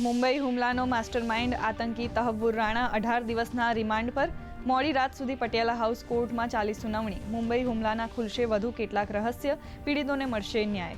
મુંબઈ હુમલાનો માસ્ટરમાઇન્ડ આતંકી તહવ્વુર રાણા 18 દિવસના રિમાન્ડ પર મોડી રાત સુધી પટિયાલા હાઉસ કોર્ટમાં ચાલી સુનાવણી. મુંબઈ હુમલાના ખુલશે વધુ કેટલાક રહસ્ય, પીડિતોને મળશે ન્યાય.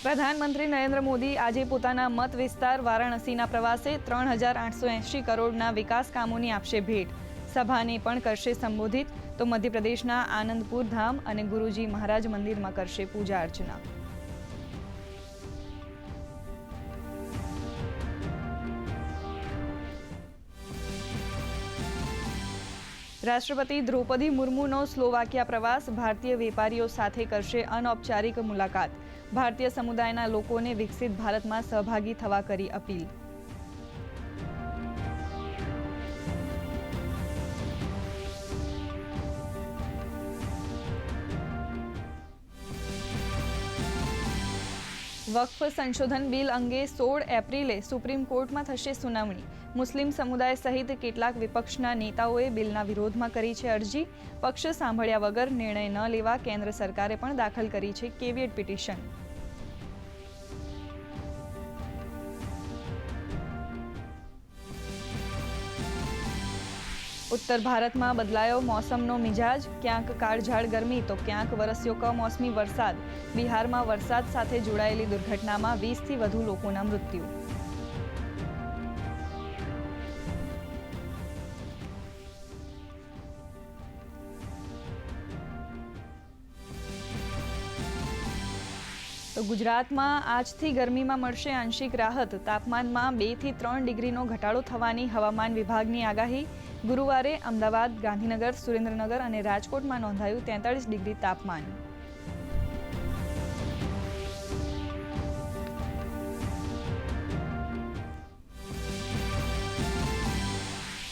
પ્રધાનમંત્રી નરેન્દ્ર મોદી આજે પોતાના મત વિસ્તાર વારાણસીના પ્રવાસે 3880 કરોડના વિકાસ કામોની આપશે ભેટ. સભાને પણ કરશે સંબોધિત, તો મધ્યપ્રદેશના આનંદપુર ધામ અને ગુરુજી મહારાજ મંદિરમાં કરશે પૂજા અર્ચના. રાષ્ટ્રપતિ દ્રૌપદી મુર્મુનો સ્લોવાકિયા પ્રવાસ, ભારતીય વેપારીઓ સાથે કરશે અનૌપચારિક મુલાકાત. ભારતીય સમુદાયના લોકોને વિકસિત ભારતમાં સહભાગી થવા કરી અપીલ. વક્ફ સંશોધન બિલ અંગે 16 એપ્રિલે સુપ્રીમ કોર્ટમાં થશે સુનાવણી. મુસ્લિમ સમુદાય સહિત કેટલાક વિપક્ષના નેતાઓએ બિલના વિરોધમાં કરી છે અરજી. પક્ષ સાંભળ્યા વગર નિર્ણય ન લેવા કેન્દ્ર સરકારે પણ દાખલ કરી છે કેવિયેટ પિટિશન. ઉત્તર ભારતમાં બદલાયો મોસમનો મિજાજ, ક્યાંક કાળઝાળ ગરમી તો ક્યાંક વરસ્યો કમોસમી વરસાદ. બિહારમાં વરસાદ સાથે જોડાયેલી દુર્ઘટનામાં 20થી વધુ લોકોના મૃત્યુ. તો ગુજરાતમાં આજથી ગરમીમાં મળશે આંશિક રાહત. તાપમાનમાં 2 થી 3 ડિગ્રીનો ઘટાડો થવાની હવામાન વિભાગની આગાહી. ગુરુવારે અમદાવાદ, ગાંધીનગર, સુરેન્દ્રનગર અને રાજકોટમાં નોંધાયું 43 ડિગ્રી તાપમાન.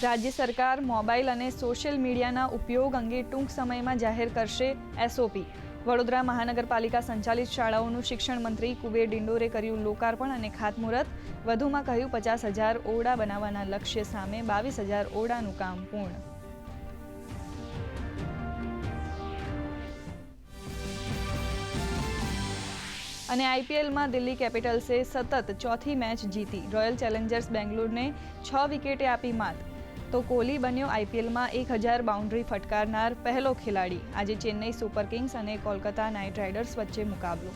રાજ્ય સરકાર મોબાઈલ અને સોશિયલ મીડિયાના ઉપયોગ અંગે ટૂંક સમયમાં જાહેર કરશે એસઓપી. વડોદરા મહાનગરપાલિકા સંચાલિત શાળાઓનું શિક્ષણ મંત્રી કુબેર ડિંડોરે કર્યું લોકાર્પણ અને ખાતમુહૂર્ત. વધુમાં કહ્યું 50,000 ઓરડા બનાવવાના લક્ષ્ય સામે 22,000 ઓરડાનું કામ પૂર્ણ. અને આઈપીએલમાં દિલ્હી કેપિટલ્સે સતત ચોથી મેચ જીતી. રોયલ ચેલેન્જર્સ બેંગ્લોરને 6 વિકેટે આપી માત. તો કોહલી બન્યો આઈપીએલમાં 1000 બાઉન્ડ્રી ફટકારનાર પહેલો ખેલાડી. આજે ચેન્નઈ સુપર કિંગ્સ અને કોલકાતા નાઇટ રાઇડર્સ વચ્ચે મુકાબલો.